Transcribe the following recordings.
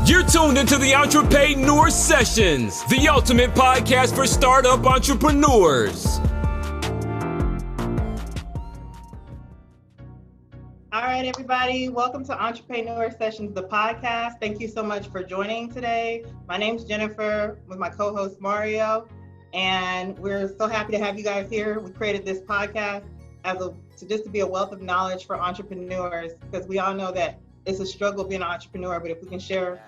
You're tuned into the Entrepaidneur Sessions, the ultimate podcast for startup entrepreneurs. All right, everybody. Welcome to Entrepaidneur Sessions, the podcast. Thank you so much for joining today. My name's Jennifer with my co-host Mario, and we're so happy to have you guys here. We created this podcast to be a wealth of knowledge for entrepreneurs, because we all know that it's a struggle being an entrepreneur, but if we can share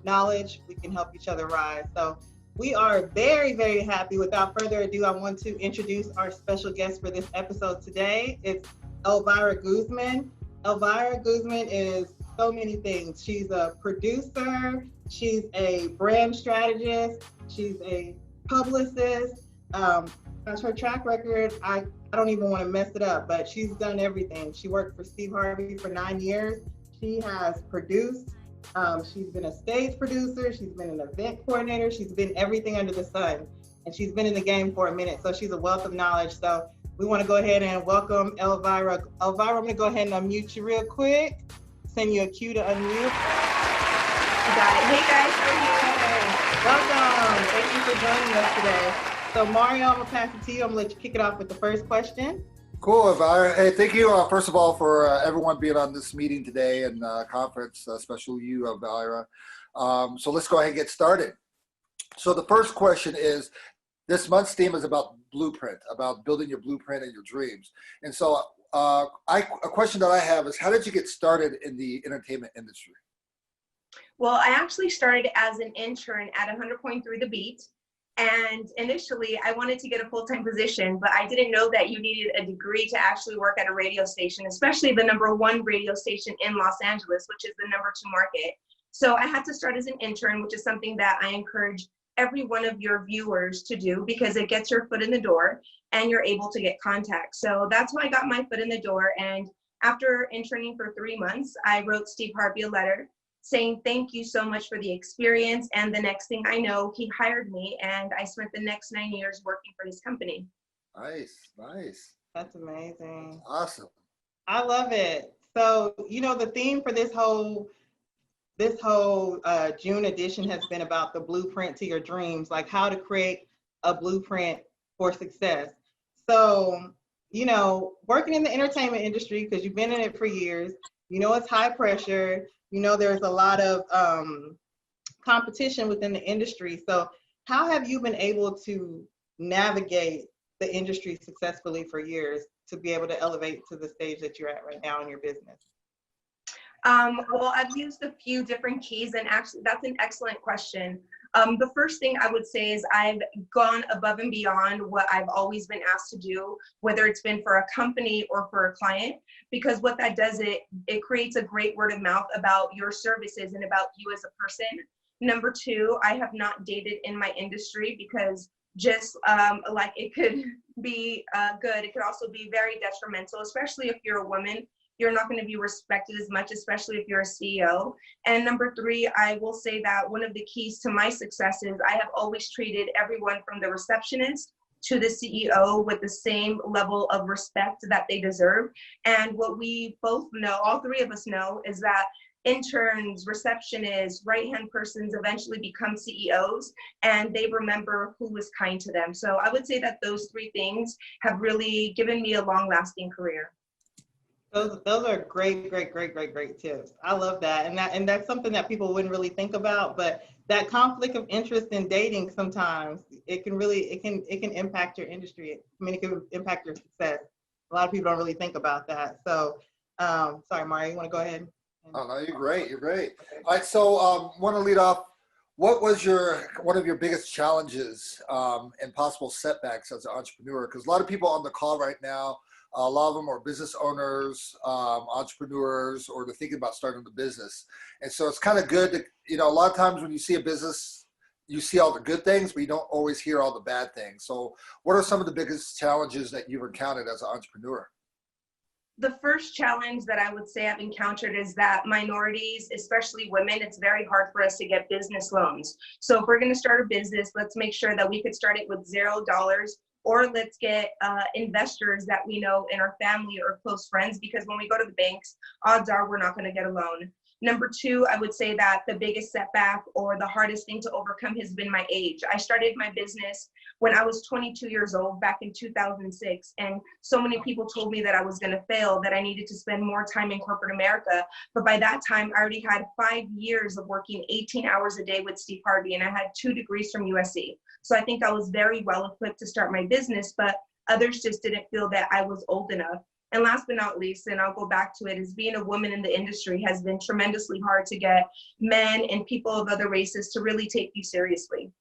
knowledge, we can help each other rise. So we are very, very happy. Without further ado, I want to introduce our special guest for this episode today. It's Elvira Guzman. Elvira Guzman is so many things. She's a producer, she's a brand strategist, she's a publicist. That's her track record. I don't even want to mess it up, but she's done everything. She worked for Steve Harvey for 9 years. She has produced, she's been a stage producer, she's been an event coordinator, she's been everything under the sun, and she's been in the game for a minute, so she's a wealth of knowledge. So we want to go ahead and welcome Elvira. Elvira, I'm going to go ahead and unmute you real quick, send you a cue to unmute. I got it. Hey guys, how are Welcome. you? Thank you for joining us today. So Mario, I'm going to pass it to you. I'm going to let you kick it off with the first question. Cool, Elvira. Hey, thank you, first of all, for everyone being on this meeting today and conference, especially you, Elvira. So let's go ahead and get started. So the first question is, this month's theme is about blueprint, about building your blueprint and your dreams. And so a question that I have is, how did you get started in the entertainment industry? Well, I actually started as an intern at 100.3 The Beat. And initially, I wanted to get a full-time position, but I didn't know that you needed a degree to actually work at a radio station, especially the #1 radio station in Los Angeles, which is the #2 market. So I had to start as an intern, which is something that I encourage every one of your viewers to do, because it gets your foot in the door and you're able to get contacts. So that's how I got my foot in the door. And after interning for 3 months, I wrote Steve Harvey a letter saying thank you so much for the experience. And the next thing I know, he hired me, and I spent the next 9 years working for his company. Nice, nice. That's amazing. Awesome. I love it. So, the theme for this whole June edition has been about the blueprint to your dreams, like how to create a blueprint for success. So, working in the entertainment industry, because you've been in it for years, it's high pressure. There's a lot of competition within the industry. So how have you been able to navigate the industry successfully for years to be able to elevate to the stage that you're at right now in your business? Well, I've used a few different keys, and actually that's an excellent question. The first thing I would say is I've gone above and beyond what I've always been asked to do, whether it's been for a company or for a client, because what that does, it creates a great word of mouth about your services and about you as a person. Number 2, I have not dated in my industry, because just like it could be good, it could also be very detrimental, especially if you're a woman. You're not going to be respected as much, especially if you're a CEO. And number 3, I will say that one of the keys to my success is I have always treated everyone from the receptionist to the CEO with the same level of respect that they deserve. And what we both know, all 3 of us know, is that interns, receptionists, right-hand persons eventually become CEOs, and they remember who was kind to them. So I would say that those 3 things have really given me a long-lasting career. Those are great tips. I love that. And that's something that people wouldn't really think about, but that conflict of interest in dating, sometimes it can impact your industry. It can impact your success. A lot of people don't really think about that. So, sorry, Mario, you want to go ahead? Oh, no, you're great. You're great. All right. So want to lead off. What was one of your biggest challenges and possible setbacks as an entrepreneur? Because a lot of people on the call right now, a lot of them are business owners, entrepreneurs, or they're thinking about starting a business. And so it's kind of good to, a lot of times when you see a business, you see all the good things, but you don't always hear all the bad things. So what are some of the biggest challenges that you've encountered as an entrepreneur? The first challenge that I would say I've encountered is that minorities, especially women, it's very hard for us to get business loans. So if we're going to start a business, let's make sure that we could start it with $0, or let's get investors that we know in our family or close friends, because when we go to the banks, odds are we're not going to get a loan. Number two, I would say that the biggest setback or the hardest thing to overcome has been my age. I started my business when I was 22 years old back in 2006. And so many people told me that I was going to fail, that I needed to spend more time in corporate America. But by that time, I already had 5 years of working 18 hours a day with Steve Harvey, and I had 2 degrees from USC. So I think I was very well equipped to start my business, but others just didn't feel that I was old enough. And last but not least, and I'll go back to it, is being a woman in the industry has been tremendously hard to get men and people of other races to really take you seriously.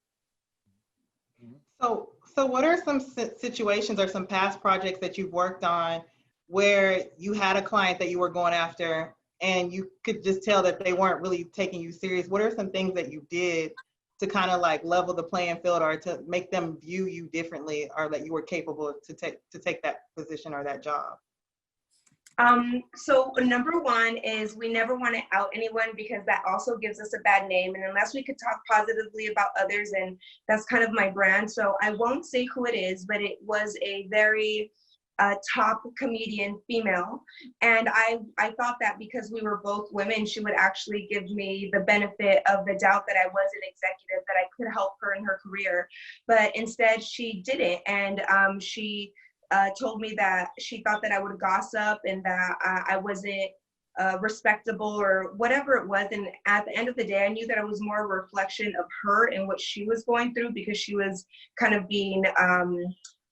So what are some situations or some past projects that you've worked on where you had a client that you were going after and you could just tell that they weren't really taking you serious? What are some things that you did to kind of like level the playing field or to make them view you differently, or that you were capable to take that position or that job? So number one is we never want to out anyone, because that also gives us a bad name. And unless we could talk positively about others, and that's kind of my brand. So I won't say who it is, but it was a very top comedian female. And I thought that because we were both women, she would actually give me the benefit of the doubt that I was an executive, that I could help her in her career. But instead she didn't. And she told me that she thought that I would gossip and that I wasn't respectable or whatever it was. And at the end of the day, I knew that it was more a reflection of her and what she was going through, because she was kind of being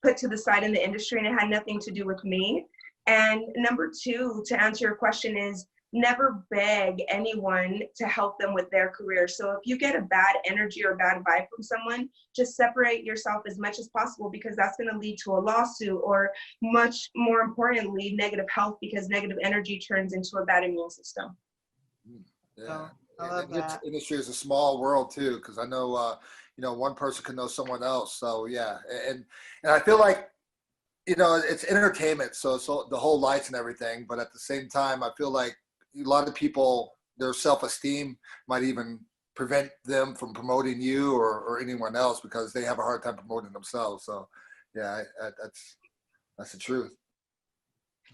put to the side in the industry, and it had nothing to do with me. And number two, to answer your question, is never beg anyone to help them with their career. So if you get a bad energy or bad vibe from someone, just separate yourself as much as possible, because that's going to lead to a lawsuit, or much more importantly, negative health, because negative energy turns into a bad immune system. Yeah. I love that. Industry is a small world too, because I know, one person can know someone else. So yeah, and I feel like, it's entertainment, so the whole lights and everything. But at the same time, I feel like a lot of people, their self-esteem might even prevent them from promoting you or anyone else, because they have a hard time promoting themselves. So yeah, that's the truth.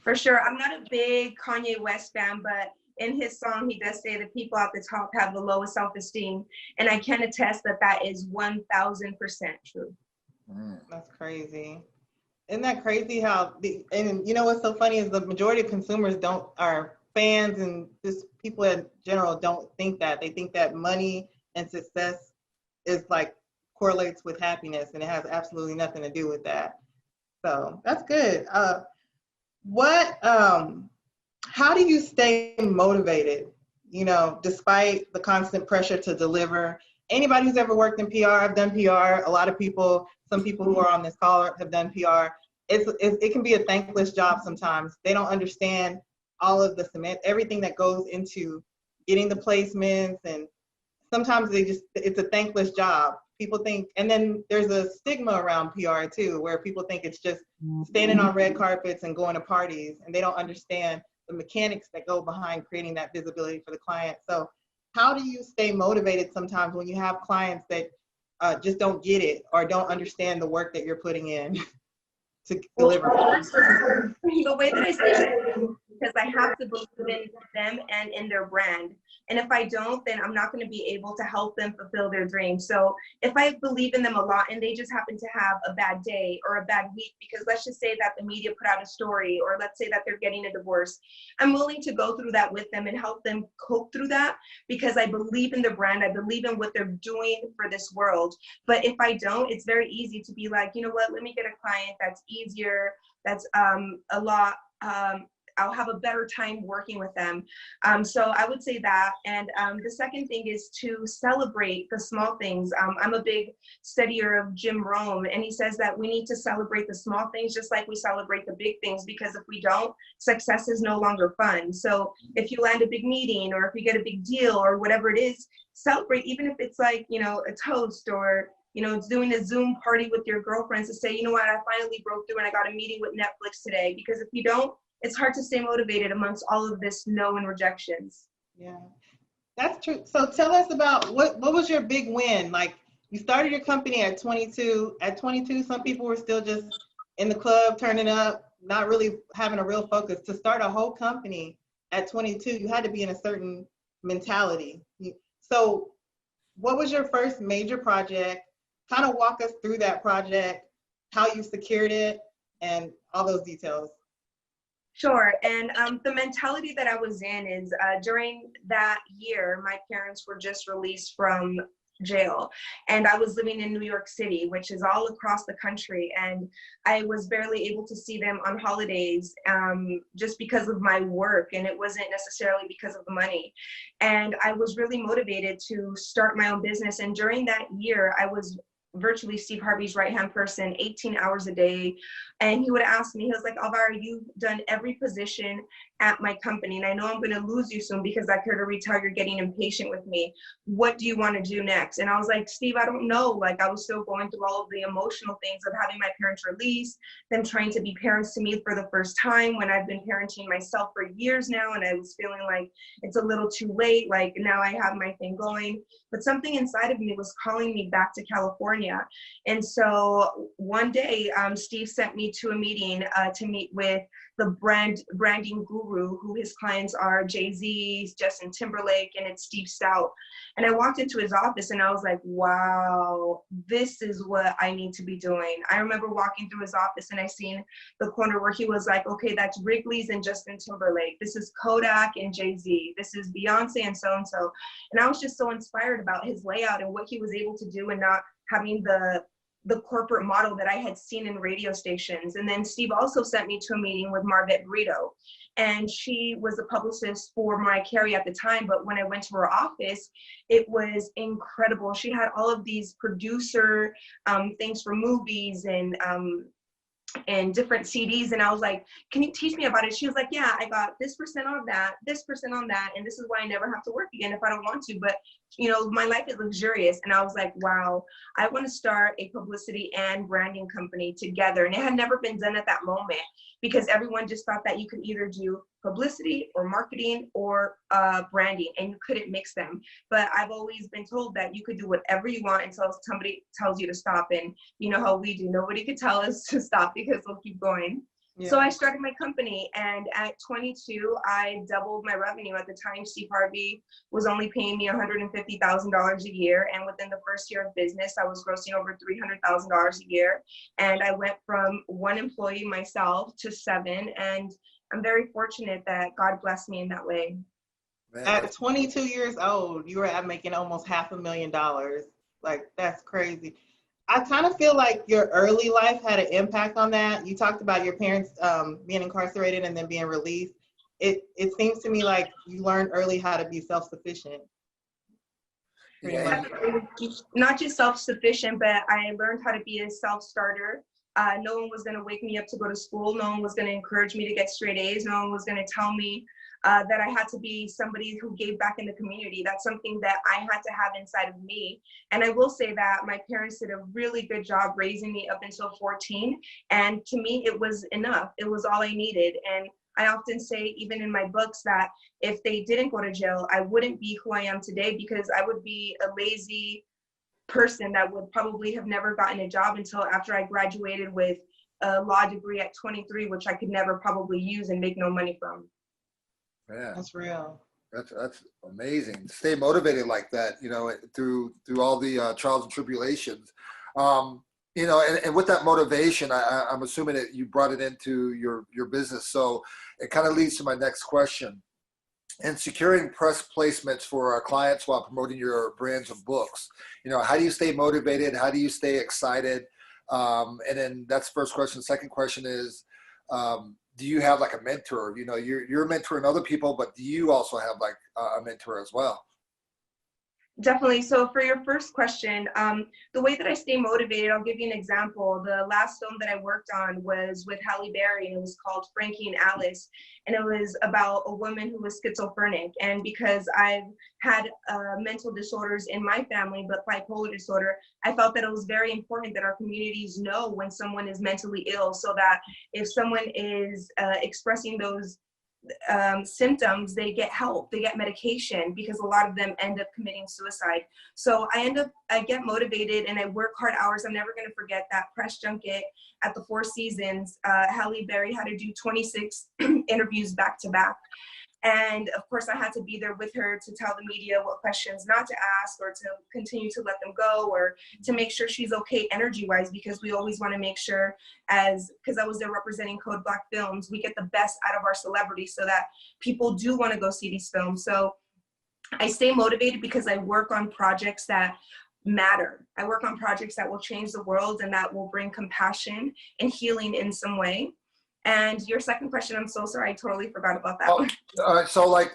For sure. I'm not a big Kanye West fan, but in his song, he does say that people at the top have the lowest self-esteem. And I can attest that that is 1000% true. That's crazy. Isn't that crazy how and you know what's so funny is the majority of consumers are fans, and just people in general don't think that. They think that money and success is like correlates with happiness, and it has absolutely nothing to do with that. So that's good. How do you stay motivated, despite the constant pressure to deliver? Anybody who's ever worked in PR, I've done PR. A lot of people, some people who are on this call have done PR. It can be a thankless job sometimes. They don't understand all of everything that goes into getting the placements, and sometimes it's a thankless job. People think, and then there's a stigma around PR too, where people think it's just standing on red carpets and going to parties, and they don't understand the mechanics that go behind creating that visibility for the client. So how do you stay motivated sometimes when you have clients that just don't get it or don't understand the work that you're putting in to deliver? The way that I say it is because I have to believe in them and in their brand. And if I don't, then I'm not going to be able to help them fulfill their dreams. So if I believe in them a lot and they just happen to have a bad day or a bad week, because let's just say that the media put out a story, or let's say that they're getting a divorce, I'm willing to go through that with them and help them cope through that, because I believe in the brand. I believe in what they're doing for this world. But if I don't, it's very easy to be like, you know what, let me get a client that's easier, that's a lot, I'll have a better time working with them. So I would say that. And the second thing is to celebrate the small things. I'm a big studier of Jim Rohn, and he says that we need to celebrate the small things just like we celebrate the big things, because if we don't, success is no longer fun. So if you land a big meeting, or if you get a big deal, or whatever it is, celebrate, even if it's like, a toast, or it's doing a Zoom party with your girlfriends to say, you know what, I finally broke through and I got a meeting with Netflix today. Because if you don't, it's hard to stay motivated amongst all of this no and rejections. Yeah, that's true. So tell us about what was your big win? Like, you started your company at 22. At 22, some people were still just in the club, turning up, not really having a real focus. To start a whole company at 22, you had to be in a certain mentality. So what was your first major project? Kind of walk us through that project, how you secured it, and all those details. Sure. And the mentality that I was in is during that year, my parents were just released from jail, and I was living in New York City, which is all across the country, and I was barely able to see them on holidays just because of my work, and it wasn't necessarily because of the money. And I was really motivated to start my own business, and during that year I was virtually Steve Harvey's right-hand person, 18 hours a day. And he would ask me, he was like, Alvaro, you've done every position at my company, and I know I'm going to lose you soon because I could already tell you're getting impatient with me. What do you want to do next? And I was like, Steve, I don't know. Like, I was still going through all of the emotional things of having my parents released, them trying to be parents to me for the first time when I've been parenting myself for years now, and I was feeling like it's a little too late. Like, now I have my thing going. But something inside of me was calling me back to California. And so one day, Steve sent me to a meeting to meet with the branding guru, who his clients are Jay-Z, Justin Timberlake, and it's Steve Stout. And I walked into his office and I was like, wow, this is what I need to be doing. I remember walking through his office and I seen the corner where he was like, okay, that's Wrigley's and Justin Timberlake. This is Kodak and Jay-Z. This is Beyonce and so-and-so. And I was just so inspired about his layout and what he was able to do, and not having the corporate model that I had seen in radio stations. And then Steve also sent me to a meeting with Marvette Brito, and she was a publicist for Mariah Carey at the time. But when I went to her office, it was incredible. She had all of these producer things for movies and different CDs. And I was like, can you teach me about it? She was like, yeah, I got this % on that, this % on that. And this is why I never have to work again if I don't want to. But, you know, my life is luxurious. And I was like, wow, I want to start a publicity and branding company together. And it had never been done at that moment, because everyone just thought that you could either do publicity or marketing or branding, and you couldn't mix them. But I've always been told that you could do whatever you want until somebody tells you to stop. And you know how we do. Nobody could tell us to stop because we'll keep going. Yeah. So I started my company, and at 22, I doubled my revenue. At the time, Steve Harvey was only paying me $150,000 a year. And within the first year of business, I was grossing over $300,000 a year. And I went from 1 employee myself to 7. And I'm very fortunate that God blessed me in that way. Man. At 22 years old, you were at making almost $500,000. Like, that's crazy. I kind of feel like your early life had an impact on that. You talked about your parents being incarcerated and then being released. It seems to me like you learned early how to be self-sufficient. Yeah. Not just self-sufficient, but I learned how to be a self-starter. No one was going to wake me up to go to school. No one was going to encourage me to get straight A's. No one was going to tell me that I had to be somebody who gave back in the community. That's something that I had to have inside of me. And I will say that my parents did a really good job raising me up until 14. And to me, it was enough. It was all I needed. And I often say, even in my books, that if they didn't go to jail, I wouldn't be who I am today, because I would be a lazy person that would probably have never gotten a job until after I graduated with a law degree at 23, which I could never probably use and make no money from. Yeah, that's real. That's amazing. Stay motivated like that, you know, through all the trials and tribulations. You know, and with that motivation, I'm assuming that you brought it into your business. So it kind of leads to my next question. And securing press placements for our clients while promoting your brands and books, you know, how do you stay motivated? How do you stay excited? And then that's the first question. Second question is, do you have like a mentor? You know, you're mentoring other people, but do you also have like a mentor as well? Definitely. So for your first question, the way that I stay motivated, I'll give you an example. The last film that I worked on was with Halle Berry, and it was called Frankie and Alice. And it was about a woman who was schizophrenic. And because I've had mental disorders in my family, but bipolar disorder, I felt that it was very important that our communities know when someone is mentally ill, so that if someone is expressing those symptoms, they get help, they get medication, because a lot of them end up committing suicide. So I get motivated and I work hard hours. I'm never going to forget that press junket at the Four Seasons. Halle Berry had to do 26 interviews back to back. And of course, I had to be there with her to tell the media what questions not to ask, or to continue to let them go, or to make sure she's okay energy-wise, because we always want to make sure, because I was there representing Code Black Films, we get the best out of our celebrities so that people do want to go see these films. So I stay motivated because I work on projects that matter. I work on projects that will change the world and that will bring compassion and healing in some way. And your second question, I'm so sorry, I totally forgot about that one. So like,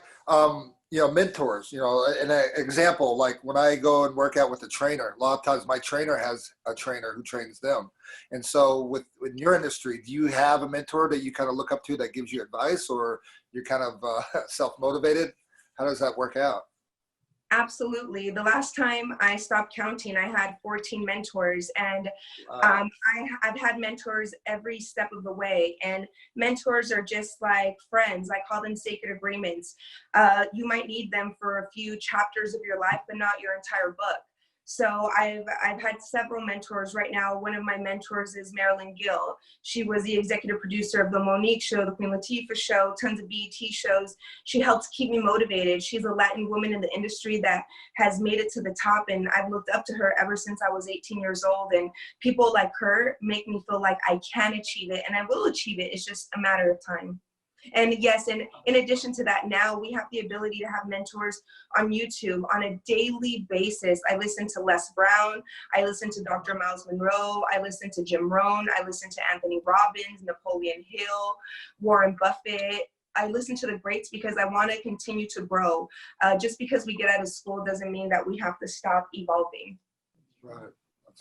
mentors, an example, like when I go and work out with a trainer, a lot of times my trainer has a trainer who trains them. And so in your industry, do you have a mentor that you kind of look up to that gives you advice, or you're kind of self-motivated? How does that work out? Absolutely. The last time I stopped counting, I had 14 mentors, and I've had mentors every step of the way. And mentors are just like friends. I call them sacred agreements. You might need them for a few chapters of your life, but not your entire book. So I've had several mentors. Right now, one of my mentors is Marilyn Gill. She was the executive producer of the Monique Show, the Queen Latifah Show, tons of BET shows. She helps keep me motivated. She's a Latin woman in the industry that has made it to the top, and I've looked up to her ever since I was 18 years old. And people like her make me feel like I can achieve it, and I will achieve it. It's just a matter of time. And yes, and in addition to that, now we have the ability to have mentors on YouTube on a daily basis. I listen to Les Brown, I listen to Dr. Miles Monroe, I listen to Jim Rohn, I listen to Anthony Robbins, Napoleon Hill, Warren Buffett. I listen to the greats because I want to continue to grow. Just because we get out of school doesn't mean that we have to stop evolving. Right.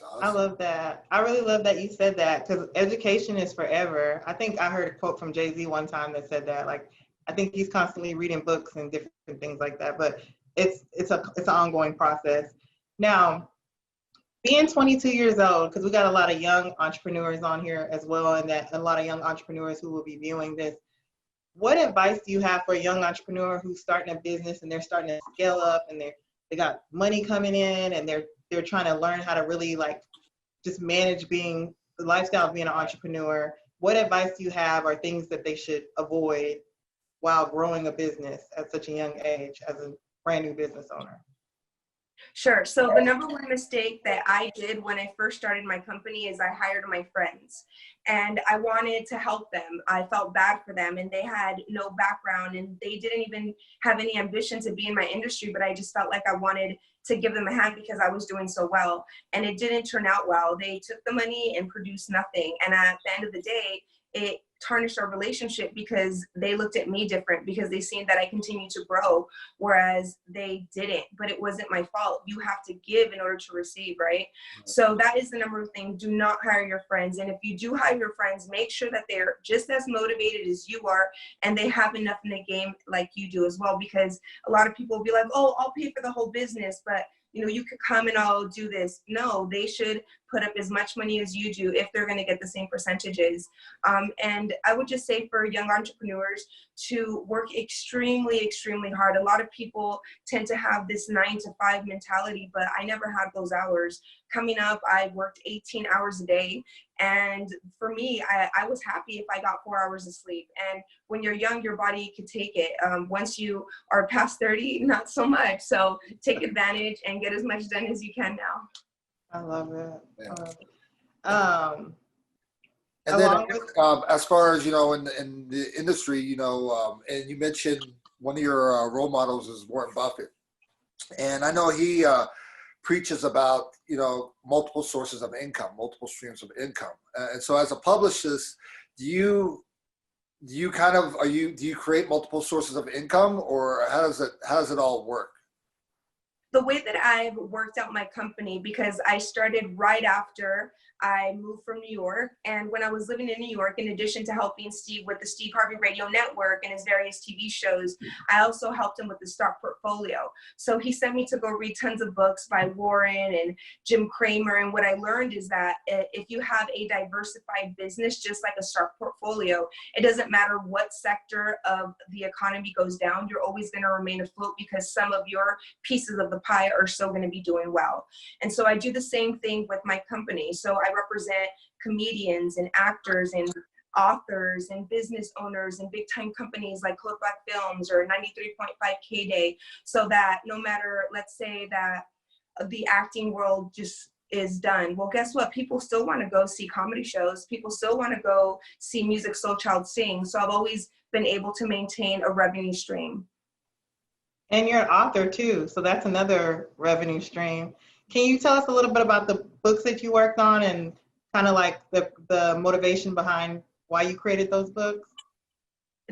Awesome. I love that. I really love that you said that, because education is forever. I think I heard a quote from Jay-Z one time that said that. Like, I think he's constantly reading books and different things like that. But it's an ongoing process. Now, being 22 years old, because we got a lot of young entrepreneurs on here as well, and that a lot of young entrepreneurs who will be viewing this. What advice do you have for a young entrepreneur who's starting a business and they're starting to scale up, and they got money coming in, and they're trying to learn how to really like just manage the lifestyle of being an entrepreneur? What advice do you have, or things that they should avoid while growing a business at such a young age as a brand new business owner? Sure. So the number one mistake that I did when I first started my company is I hired my friends, and I wanted to help them. I felt bad for them, and they had no background, and they didn't even have any ambition to be in my industry, but I just felt like I wanted to give them a hand because I was doing so well, and it didn't turn out well. They took the money and produced nothing. And at the end of the day, it tarnished our relationship because they looked at me different, because they seen that I continued to grow, whereas they didn't. But it wasn't my fault. You have to give in order to receive, right? So that is the number one thing. Do not hire your friends. And if you do hire your friends, make sure that they're just as motivated as you are, and they have enough in the game like you do as well, because a lot of people will be like, oh, I'll pay for the whole business, but you could come and I'll do this. No, they should put up as much money as you do if they're going to get the same percentages. And I would just say for young entrepreneurs to work extremely, extremely hard. A lot of people tend to have this 9-to-5 mentality, but I never had those hours. Coming up, I worked 18 hours a day. And for me, I was happy if I got 4 hours of sleep. And when you're young, your body can take it. Once you are past 30, not so much. So take advantage and get as much done as you can now. I love it. Yeah. And then as far as, in the industry, and you mentioned one of your role models is Warren Buffett. And I know he preaches about, multiple sources of income, multiple streams of income. And so as a publicist, do you create multiple sources of income, or how does it all work? The way that I've worked out my company, because I started right after I moved from New York. And when I was living in New York, in addition to helping Steve with the Steve Harvey Radio Network and his various TV shows, I also helped him with the stock portfolio. So he sent me to go read tons of books by Warren and Jim Cramer. And what I learned is that if you have a diversified business, just like a stock portfolio, it doesn't matter what sector of the economy goes down, you're always going to remain afloat because some of your pieces of the pie are still going to be doing well. And so I do the same thing with my company. So I represent comedians and actors and authors and business owners and big time companies like Code Black Films or 93.5 K-Day, so that no matter, let's say that the acting world just is done. Well, guess what? People still want to go see comedy shows. People still want to go see Music Soul Child sing. So I've always been able to maintain a revenue stream. And you're an author too, so that's another revenue stream. Can you tell us a little bit about the books that you worked on and kind of like the motivation behind why you created those books?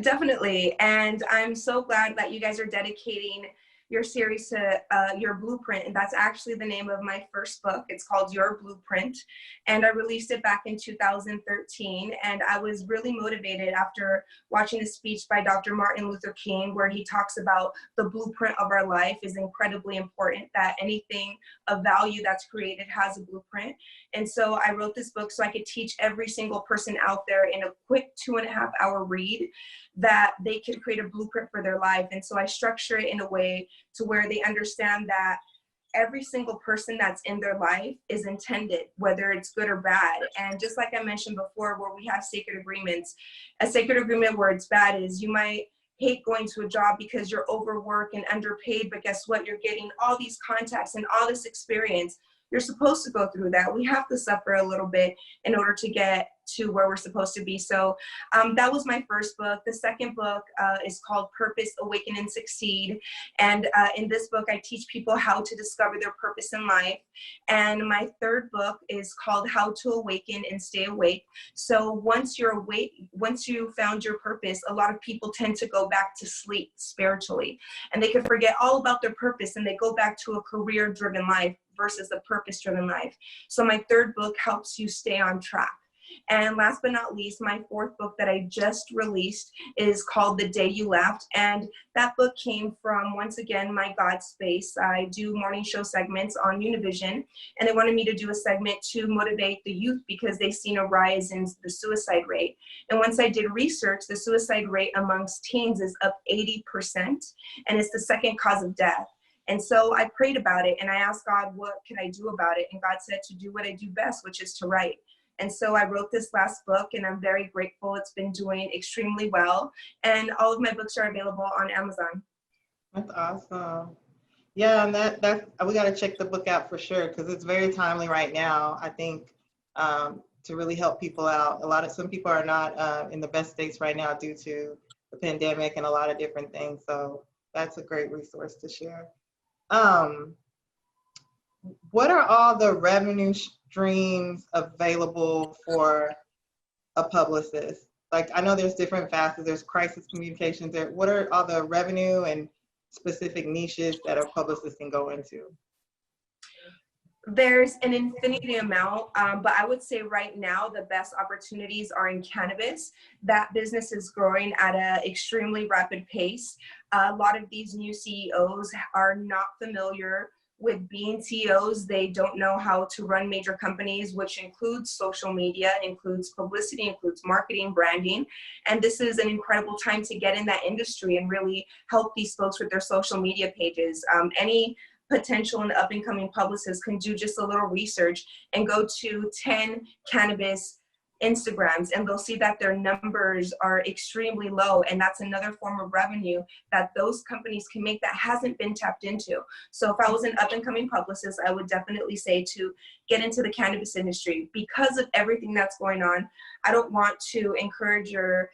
Definitely. And I'm so glad that you guys are dedicating your series to your blueprint. And that's actually the name of my first book. It's called Your Blueprint. And I released it back in 2013. And I was really motivated after watching a speech by Dr. Martin Luther King, where he talks about the blueprint of our life is incredibly important, that anything of value that's created has a blueprint. And so I wrote this book so I could teach every single person out there in a quick 2.5-hour read that they can create a blueprint for their life. And so I structure it in a way to where they understand that every single person that's in their life is intended, whether it's good or bad. And just like I mentioned before, where we have sacred agreements, a sacred agreement where it's bad is you might hate going to a job because you're overworked and underpaid, but guess what? You're getting all these contacts and all this experience. You're supposed to go through that. We have to suffer a little bit in order to get to where we're supposed to be. So that was my first book. The second book is called Purpose, Awaken, and Succeed. And in this book, I teach people how to discover their purpose in life. And my third book is called How to Awaken and Stay Awake. So once you're awake, once you found your purpose, a lot of people tend to go back to sleep spiritually. And they can forget all about their purpose and they go back to a career-driven life versus a purpose-driven life. So my third book helps you stay on track. And last but not least, my fourth book that I just released is called The Day You Left. And that book came from, once again, my God space. I do morning show segments on Univision, and they wanted me to do a segment to motivate the youth because they've seen a rise in the suicide rate. And once I did research, the suicide rate amongst teens is up 80%, and it's the second cause of death. And so I prayed about it and I asked God, what can I do about it? And God said to do what I do best, which is to write. And so I wrote this last book and I'm very grateful. It's been doing extremely well. And all of my books are available on Amazon. That's awesome. Yeah, and that's we got to check the book out for sure because it's very timely right now, I think, to really help people out. Some people are not in the best states right now due to the pandemic and a lot of different things. So that's a great resource to share. What are all the revenue streams available for a publicist? Like, I know there's different facets, there's crisis communications there. What are all the revenue and specific niches that a publicist can go into? There's an infinity amount, but I would say right now the best opportunities are in cannabis. That business is growing at an extremely rapid pace. A lot of these new CEOs are not familiar with being CEOs. They don't know how to run major companies, which includes social media, includes publicity, includes marketing, branding. And this is an incredible time to get in that industry and really help these folks with their social media pages. Any potential and up and coming publicists can do just a little research and go to 10 cannabis Instagrams and they'll see that their numbers are extremely low, and that's another form of revenue that those companies can make that hasn't been tapped into. So if I was an up and coming publicist, I would definitely say to get into the cannabis industry. Because of everything that's going on, I don't want to encourage your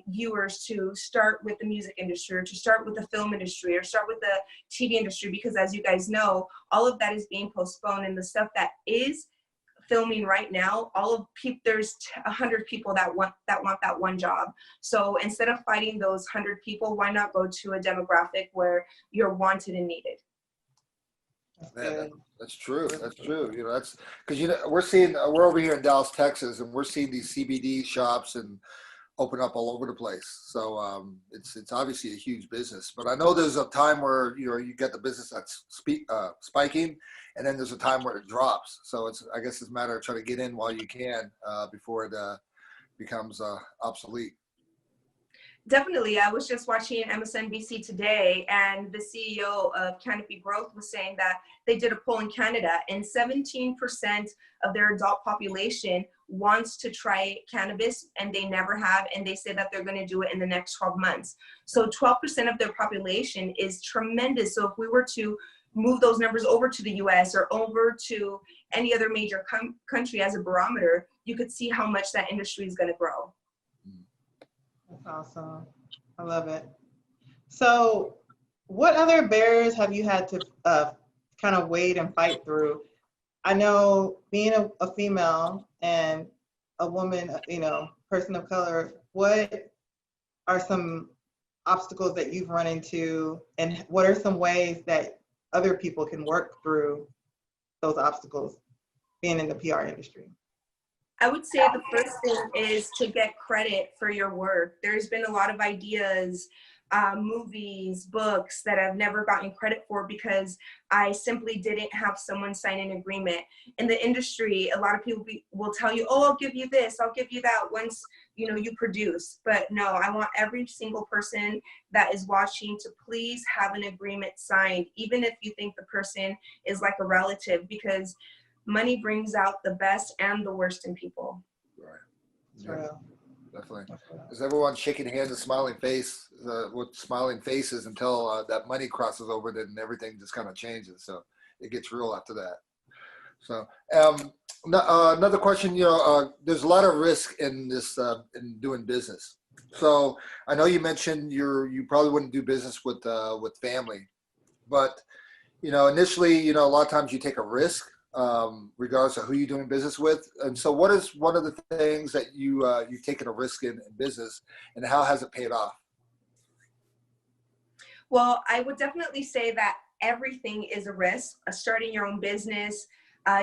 viewers to start with the music industry or to start with the film industry or start with the TV industry, because as you guys know, all of that is being postponed, and the stuff that is filming right now, there's 100 people that want that one job. So instead of fighting those 100 people, why not go to a demographic where you're wanted and needed? That's true. That's true. You know, that's because we're over here in Dallas, Texas, and we're seeing these CBD shops and open up all over the place. So it's obviously a huge business. But I know there's a time where you get the business that's spiking, and then there's a time where it drops. So I guess it's a matter of trying to get in while you can before it becomes obsolete. Definitely. I was just watching MSNBC today, and the CEO of Canopy Growth was saying that they did a poll in Canada, and 17% of their adult population wants to try cannabis and they never have, and they say that they're going to do it in the next 12 months. So 12% of their population is tremendous. So if we were to move those numbers over to the US or over to any other major country as a barometer, you could see how much that industry is going to grow. That's awesome. I love it. So what other barriers have you had to kind of wade and fight through? I know being a female and a woman, you know, person of color, what are some obstacles that you've run into, and what are some ways that other people can work through those obstacles being in the PR industry? I would say the first thing is to get credit for your work. There's been a lot of ideas, movies, books that I've never gotten credit for because I simply didn't have someone sign an agreement. In the industry, a lot of people will tell you, oh, I'll give you this, I'll give you that once, you know, you produce. But no, I want every single person that is watching to please have an agreement signed, even if you think the person is like a relative, because money brings out the best and the worst in people. Right. Yeah. Definitely. Because everyone's shaking hands and smiling with smiling faces until that money crosses over, then everything just kind of changes. So it gets real after that. So another question, you know, there's a lot of risk in this, in doing business. So I know you mentioned you probably wouldn't do business with family, but, you know, initially, you know, a lot of times you take a risk, regardless of who you're doing business with. And so what is one of the things that you've taken a risk in business, and how has it paid off? Well, I would definitely say that everything is a risk. Starting your own business,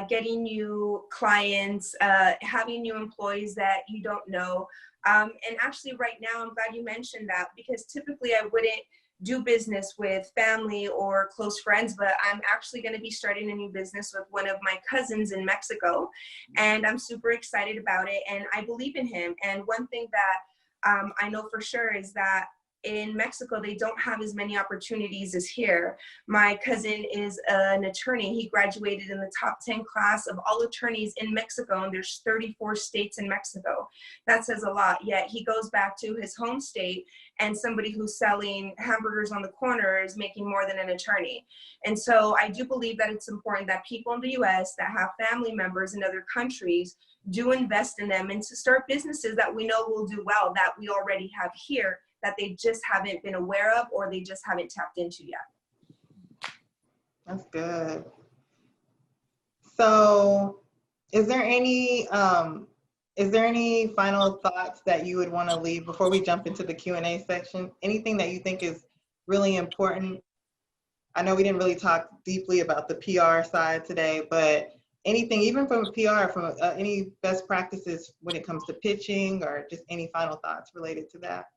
getting new clients, having new employees that you don't know. And actually right now, I'm glad you mentioned that, because typically I wouldn't do business with family or close friends, but I'm actually going to be starting a new business with one of my cousins in Mexico, and I'm super excited about it, and I believe in him. And one thing that I know for sure is that in Mexico, they don't have as many opportunities as here. My cousin is an attorney. He graduated in the top 10 class of all attorneys in Mexico, and there's 34 states in Mexico. That says a lot. Yet he goes back to his home state, and somebody who's selling hamburgers on the corner is making more than an attorney. And so I do believe that it's important that people in the US that have family members in other countries do invest in them, and to start businesses that we know will do well, that we already have here, that they just haven't been aware of or they just haven't tapped into yet. That's good. So is there any final thoughts that you would want to leave before we jump into the Q&A section? Anything that you think is really important? I know we didn't really talk deeply about the PR side today, but anything, even from PR, from any best practices when it comes to pitching, or just any final thoughts related to that?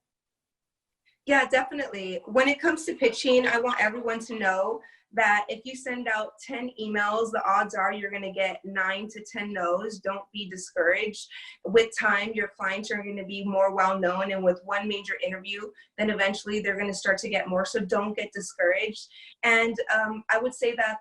Yeah, definitely. When it comes to pitching, I want everyone to know that if you send out 10 emails, the odds are you're going to get 9 to 10 no's. Don't be discouraged. With time, your clients are going to be more well-known, and with one major interview, then eventually they're going to start to get more. So don't get discouraged. And I would say that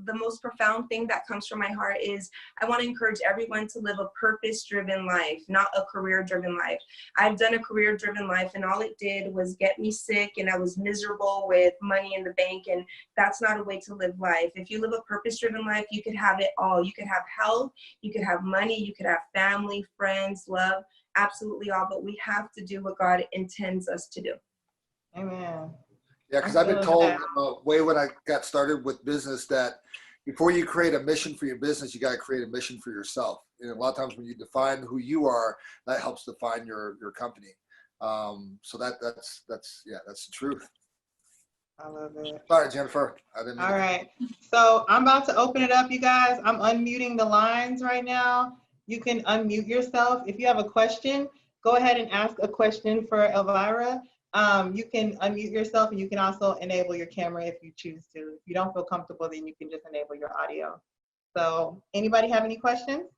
the most profound thing that comes from my heart is I want to encourage everyone to live a purpose-driven life, not a career-driven life. I've done a career-driven life, and all it did was get me sick, and I was miserable with money in the bank, and that's not a way to live life. If you live a purpose-driven life, you could have it all. You could have health, you could have money, you could have family, friends, love, absolutely all, but we have to do what God intends us to do. Amen. Yeah, because I've been told way when I got started with business that before you create a mission for your business, you got to create a mission for yourself. And a lot of times when you define who you are, that helps define your company. So that's the truth. I love it. Sorry, Jennifer. I didn't mean All right. So I'm about to open it up, you guys. I'm unmuting the lines right now. You can unmute yourself. If you have a question, go ahead and ask a question for Elvira. You can unmute yourself, and you can also enable your camera if you choose to. If you don't feel comfortable, then you can just enable your audio. So anybody have any questions?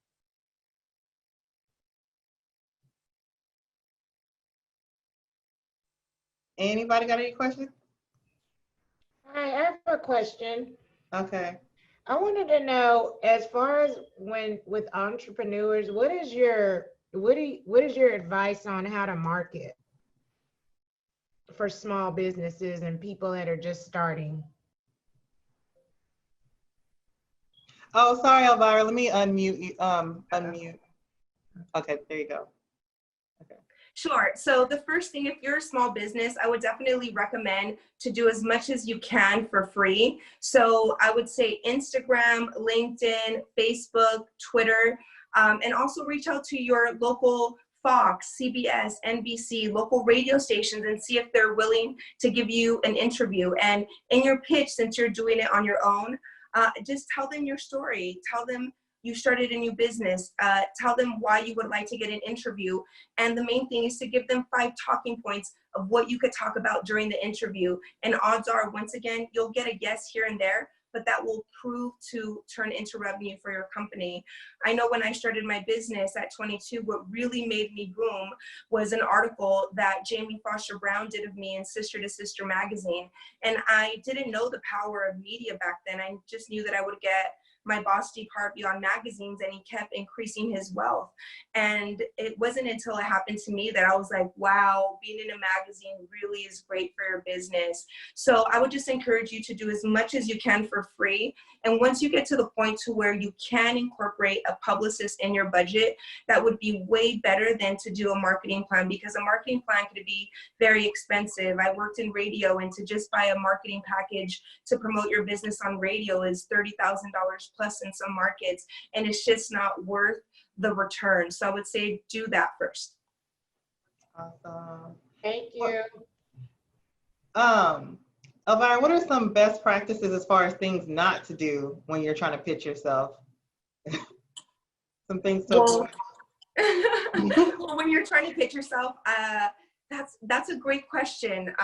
Anybody got any questions? Hi, I have a question. Okay. I wanted to know, as far as when with entrepreneurs, what is your advice on how to market for small businesses and people that are just starting? Oh, sorry, Elvira. Let me unmute you. Unmute. Okay, there you go. Okay. Sure. So the first thing, if you're a small business, I would definitely recommend to do as much as you can for free. So I would say Instagram, LinkedIn, Facebook, Twitter, and also reach out to your local Fox, CBS, NBC, local radio stations, and see if they're willing to give you an interview. And in your pitch, since you're doing it on your own, just tell them your story. Tell them you started a new business. Tell them why you would like to get an interview. And the main thing is to give them 5 talking points of what you could talk about during the interview. And odds are, once again, you'll get a yes here and there, but that will prove to turn into revenue for your company. I know when I started my business at 22, what really made me boom was an article that Jamie Foster Brown did of me in Sister to Sister magazine. And I didn't know the power of media back then. I just knew that I would get my boss Steve Harvey on magazines, and he kept increasing his wealth. And it wasn't until it happened to me that I was like, wow, being in a magazine really is great for your business. So I would just encourage you to do as much as you can for free. And once you get to the point to where you can incorporate a publicist in your budget, that would be way better than to do a marketing plan, because a marketing plan could be very expensive. I worked in radio, and to just buy a marketing package to promote your business on radio is $30,000 plus in some markets, and it's just not worth the return. So I would say do that first. Awesome. Thank you. Elvira, what are some best practices as far as things not to do when you're trying to pitch yourself? Some things to avoid. Well, when you're trying to pitch yourself, that's a great question.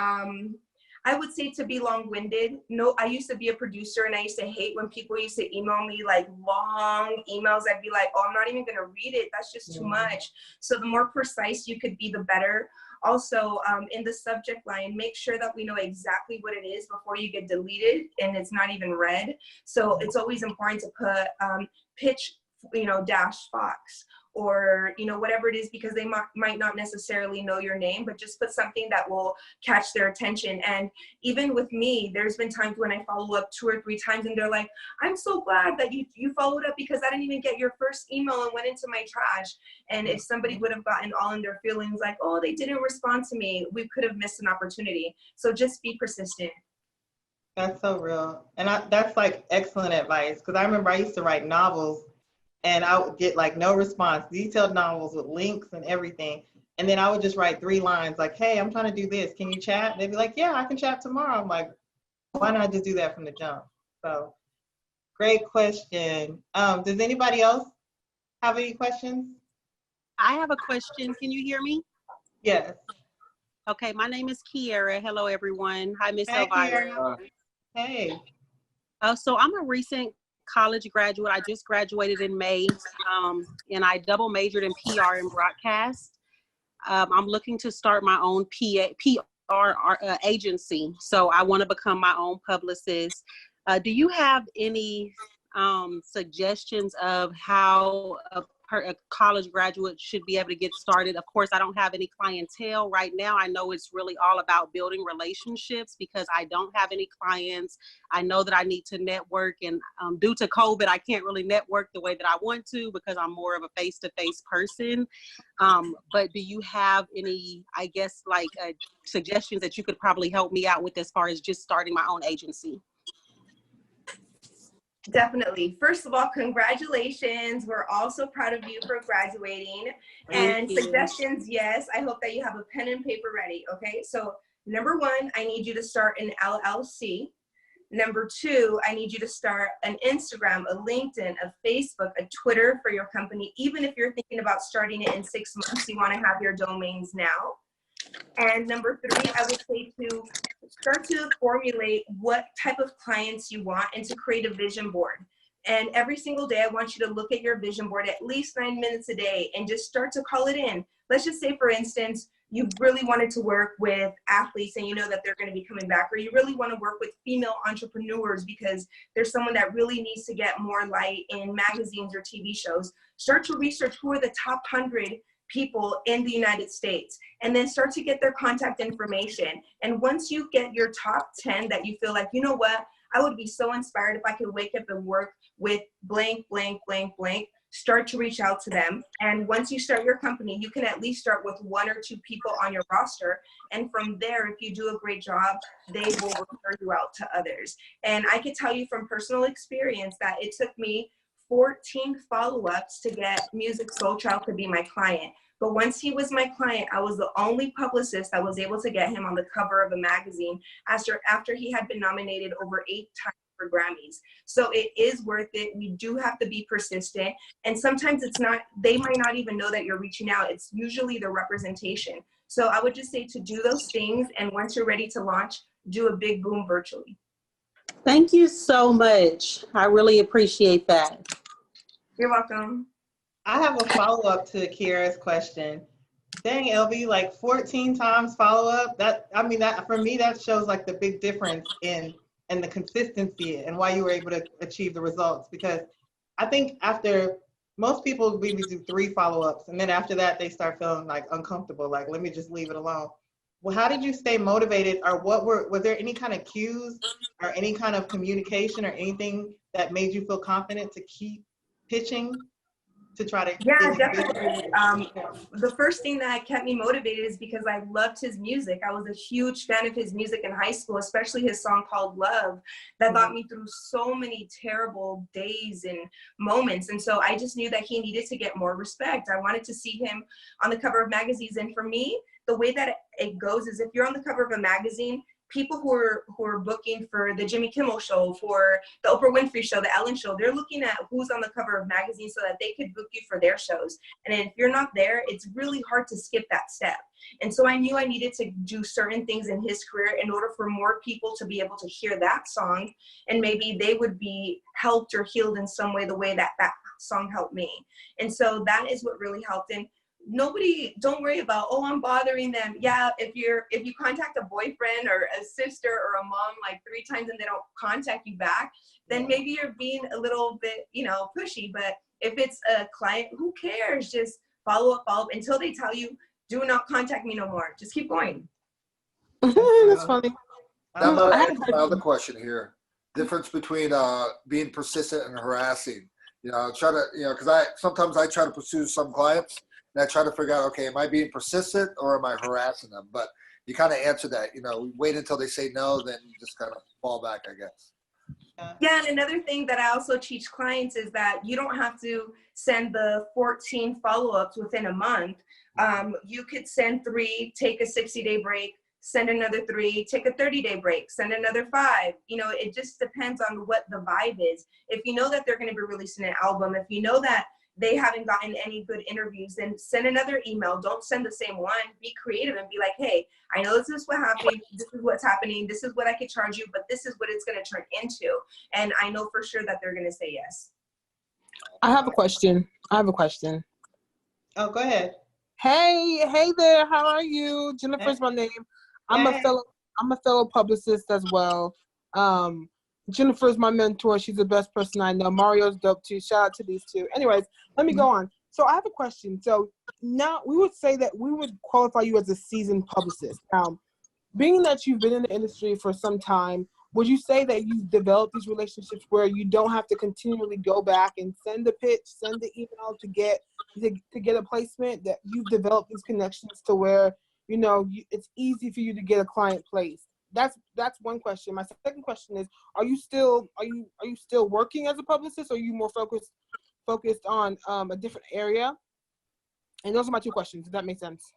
I would say to be long-winded. No, I used to be a producer, and I used to hate when people used to email me like long emails. I'd be like, oh, I'm not even gonna read it. That's just too much. So the more precise you could be, the better. Also, in the subject line, make sure that we know exactly what it is before you get deleted and it's not even read. So it's always important to put pitch, dash Fox, or whatever it is, because they might not necessarily know your name, but just put something that will catch their attention. And even with me, there's been times when I follow up 2 or 3 times, and they're like, I'm so glad that you followed up, because I didn't even get your first email and went into my trash. And if somebody would have gotten all in their feelings like, oh, they didn't respond to me, we could have missed an opportunity. So just be persistent. That's so real. And that's like excellent advice, because I remember I used to write novels, and I would get like no response, detailed novels with links and everything. And then I would just write 3 lines like, hey, I'm trying to do this. Can you chat? They'd be like, yeah, I can chat tomorrow. I'm like, why not just do that from the jump? So great question. Does anybody else have any questions? I have a question. Can you hear me? Yes. Okay, my name is Kiera. Hello, everyone. Hi, Miss Hey, Elvira. Kiera. Hey. So I'm a recent college graduate. I just graduated in May, and I double majored in PR and broadcast. I'm looking to start my own PR agency, so I want to become my own publicist. Do you have any suggestions of how a college graduate should be able to get started? Of course, I don't have any clientele right now. I know it's really all about building relationships, because I don't have any clients. I know that I need to network, and due to COVID, I can't really network the way that I want to, because I'm more of a face-to-face person. But do you have any, I guess, like suggestions that you could probably help me out with as far as just starting my own agency? Definitely. First of all, congratulations. We're all so proud of you for graduating. And suggestions, yes. I hope that you have a pen and paper ready. Okay. So number 1, I need you to start an LLC. Number 2, I need you to start an Instagram, a LinkedIn, a Facebook, a Twitter for your company. Even if you're thinking about starting it in 6 months, you want to have your domains now. And number 3, I would say to start to formulate what type of clients you want and to create a vision board. And every single day, I want you to look at your vision board at least 9 minutes a day and just start to call it in. Let's just say, for instance, you really wanted to work with athletes and you know that they're going to be coming back, or you really want to work with female entrepreneurs because there's someone that really needs to get more light in magazines or TV shows. Start to research who are the top 100 people in the United States, and then start to get their contact information. And once you get your top 10 that you feel like, you know what, I would be so inspired if I could wake up and work with blank, blank, blank, blank, start to reach out to them. And once you start your company, you can at least start with 1 or 2 people on your roster. And from there, if you do a great job, they will refer you out to others. And I can tell you from personal experience that it took me 14 follow-ups to get Music Soul Child to be my client. But once he was my client, I was the only publicist that was able to get him on the cover of a magazine after he had been nominated over 8 times for Grammys. So it is worth it. We do have to be persistent. And sometimes it's not, they might not even know that you're reaching out. It's usually the representation. So I would just say to do those things. And once you're ready to launch, do a big boom virtually. Thank you so much. I really appreciate that. You're welcome. I have a follow-up to Kiara's question. Dang, LV, like 14 times follow-up. That for me, that shows like the big difference in the consistency and why you were able to achieve the results. Because I think after most people, we do 3 follow-ups, and then after that, they start feeling like uncomfortable. Like, let me just leave it alone. Well, how did you stay motivated, or was there any kind of cues or any kind of communication or anything that made you feel confident to keep pitching? To try to definitely. The first thing that kept me motivated is because I loved his music. I was a huge fan of his music in high school, especially his song called Love that got me through so many terrible days and moments. And so I just knew that he needed to get more respect. I wanted to see him on the cover of magazines. And for me, the way that it goes is if you're on the cover of a magazine, people who are booking for the Jimmy Kimmel Show, for the Oprah Winfrey Show, the Ellen Show, they're looking at who's on the cover of magazines so that they could book you for their shows. And if you're not there, it's really hard to skip that step. And so I knew I needed to do certain things in his career in order for more people to be able to hear that song, and maybe they would be helped or healed in some way the way that that song helped me. And so that is what really helped. And don't worry about, oh, I'm bothering them. Yeah, if you contact a boyfriend or a sister or a mom like 3 times and they don't contact you back, then maybe you're being a little bit, pushy. But if it's a client, who cares? Just follow up until they tell you, do not contact me no more. Just keep going. That's funny. That might answer my other question here. Difference between being persistent and harassing. Try to, because sometimes I try to pursue some clients. And I try to figure out, okay, am I being persistent or am I harassing them? But you kind of answer that, we wait until they say no, then you just kind of fall back, I guess. Yeah, and another thing that I also teach clients is that you don't have to send the 14 follow-ups within a month. You could send 3, take a 60-day break, send another 3, take a 30-day break, send another 5. It just depends on what the vibe is. If you know that they're going to be releasing an album, if you know that they haven't gotten any good interviews, then send another email. Don't send the same one. Be creative and be like, hey, I know this is what happened. This is what's happening. This is what I could charge you, but this is what it's going to turn into. And I know for sure that they're going to say yes. I have a question. Oh, go ahead. Hey there. How are you? Jennifer's my name. I'm a fellow publicist as well. Jennifer's my mentor. She's the best person I know. Mario's dope too. Shout out to these 2. Anyways, let me go on. So I have a question. So now we would say that we would qualify you as a seasoned publicist. Now, being that you've been in the industry for some time, would you say that you've developed these relationships where you don't have to continually go back and send a pitch, send the email to get a placement, that you've developed these connections to where, it's easy for you to get a client placed? That's one question. My second question is, are you still working as a publicist, or are you more focused on a different area? And those are my 2 questions. Does that make sense?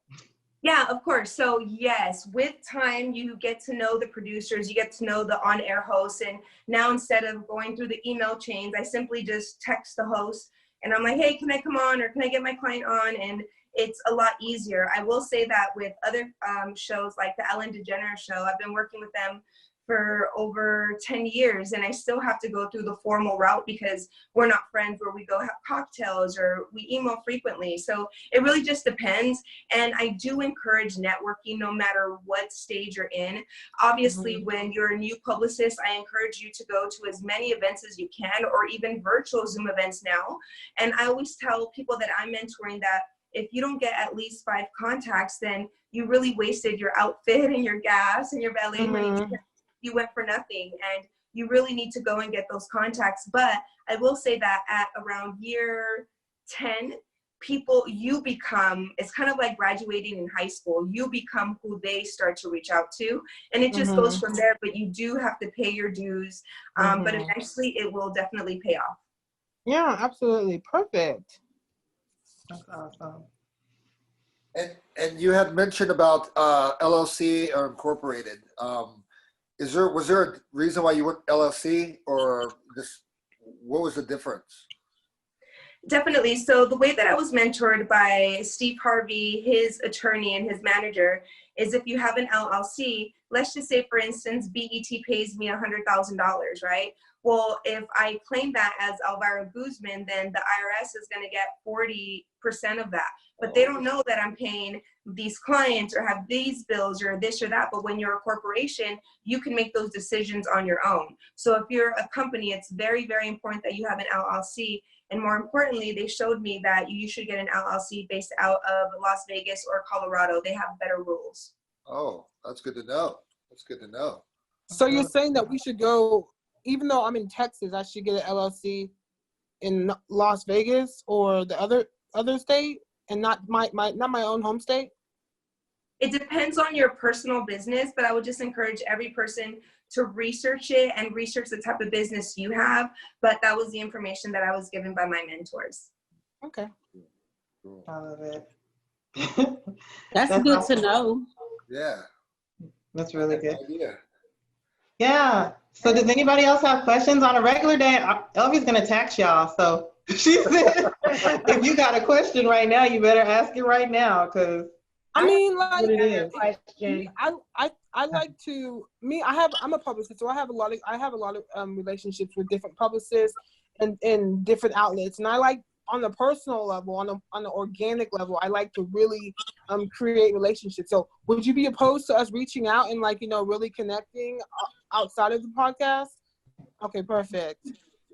Yeah, of course. So yes, with time, you get to know the producers, you get to know the on-air hosts. And now instead of going through the email chains, I simply just text the host and I'm like, hey, can I come on, or can I get my client on? And it's a lot easier. I will say that with other shows like the Ellen DeGeneres Show, I've been working with them for over 10 years, and I still have to go through the formal route because we're not friends where we go have cocktails or we email frequently. So it really just depends. And I do encourage networking no matter what stage you're in. Obviously, when you're a new publicist, I encourage you to go to as many events as you can, or even virtual Zoom events now. And I always tell people that I'm mentoring that if you don't get at least 5 contacts, then you really wasted your outfit and your gas and your valet money because you went for nothing. And you really need to go and get those contacts. But I will say that at around year 10, you become, it's kind of like graduating in high school. You become who they start to reach out to. And it just goes from there, but you do have to pay your dues. But eventually it will definitely pay off. Yeah, absolutely. Perfect. That's awesome. And you had mentioned about LLC or incorporated. Was there a reason why you went LLC, or just what was the difference? Definitely. So the way that I was mentored by Steve Harvey, his attorney and his manager, is if you have an LLC, let's just say, for instance, BET pays me $100,000, right? Well, if I claim that as Elvira Guzman, then the IRS is going to get 40% of that. But they don't know that I'm paying these clients or have these bills or this or that. But when you're a corporation, you can make those decisions on your own. So if you're a company, it's very, very important that you have an LLC. And more importantly, they showed me that you should get an LLC based out of Las Vegas or Colorado. They have better rules. Oh, that's good to know. That's good to know. So you're saying that we should go, even though I'm in Texas, I should get an LLC in Las Vegas or the other state, and not my own home state? It depends on your personal business, but I would just encourage every person to research it and research the type of business you have. But that was the information that I was given by my mentors. Okay. I love it. That's good awesome to know. Yeah. That's really good. Idea. Yeah. So does anybody else have questions? On a regular day, Elvie's going to tax y'all. So she said, if you got a question right now, you better ask it right now, because I mean, like, question. I like to, I'm a publicist, so I have a lot of relationships with different publicists and different outlets, and I like, on the personal level, on the organic level, I like to really create relationships. So would you be opposed to us reaching out and, like, really connecting outside of the podcast? Okay, perfect.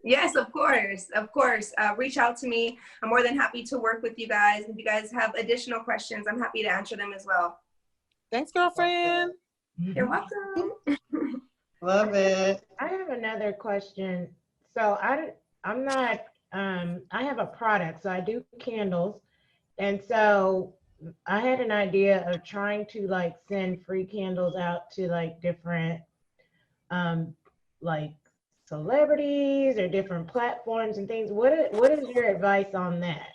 Yes, of course. Of course. Reach out to me. I'm more than happy to work with you guys. If you guys have additional questions, I'm happy to answer them as well. Thanks, girlfriend. You're welcome. Love it. I have another question. So I'm not, I have a product, so I do candles. And so I had an idea of trying to, like, send free candles out to, like, different, like, celebrities or different platforms and things. What is your advice on that?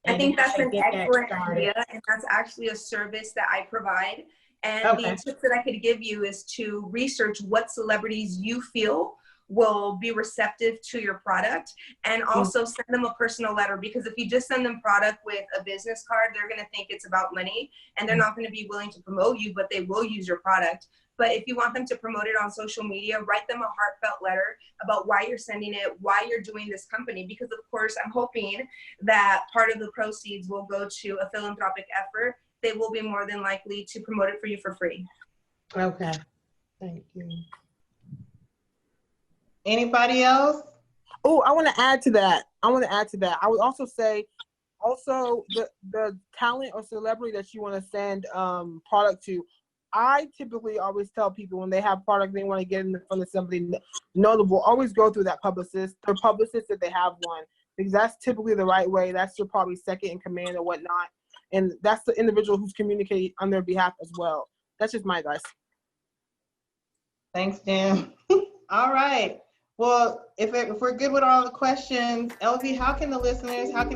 I think that's an excellent idea, and that's actually a service that I provide. And the tips that I could give you is to research what celebrities you feel will be receptive to your product, and also send them a personal letter, because if you just send them product with a business card, they're going to think it's about money, and they're not going to be willing to promote you, but they will use your product. But if you want them to promote it on social media, write them a heartfelt letter about why you're sending it, why you're doing this company, because of course I'm hoping that part of the proceeds will go to a philanthropic effort. They will be more than likely to promote it for you for free. Okay, thank you. Anybody else? Oh, I want to add to that. I would also say, the talent or celebrity that you want to send product to. I typically always tell people when they have product they want to get in front of somebody notable, always go through that publicist, their publicist if they have one, because that's typically the right way. That's your probably second in command or whatnot. And that's the individual who's communicating on their behalf as well. That's just my advice. Thanks, Jen. All right. Well, if we're good with all the questions, Elvie, how can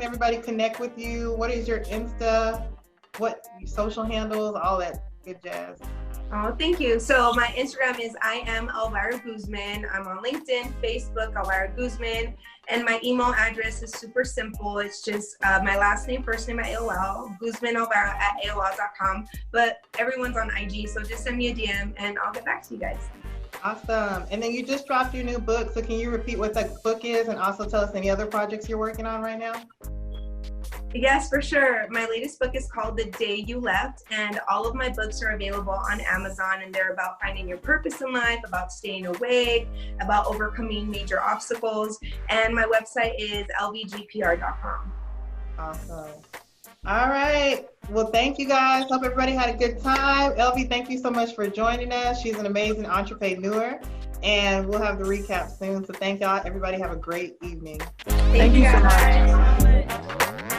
everybody connect with you? What is your Insta? What social handles? All that good jazz. Oh, thank you. So my Instagram is I am Elvira Guzman. I'm on LinkedIn, Facebook, Elvira Guzman. And my email address is super simple. It's just my last name, first name at AOL, GuzmanElvira@AOL.com. But everyone's on IG, so just send me a DM and I'll get back to you guys. Awesome. And then you just dropped your new book. So can you repeat what that book is and also tell us any other projects you're working on right now? Yes, for sure. My latest book is called The Day You Left, and all of my books are available on Amazon, and they're about finding your purpose in life, about staying awake, about overcoming major obstacles, and my website is lvgpr.com. Awesome. All right. Well, thank you guys. Hope everybody had a good time. LV, thank you so much for joining us. She's an amazing entrepreneur, and we'll have the recap soon. So thank y'all. Everybody have a great evening. Thank you so much.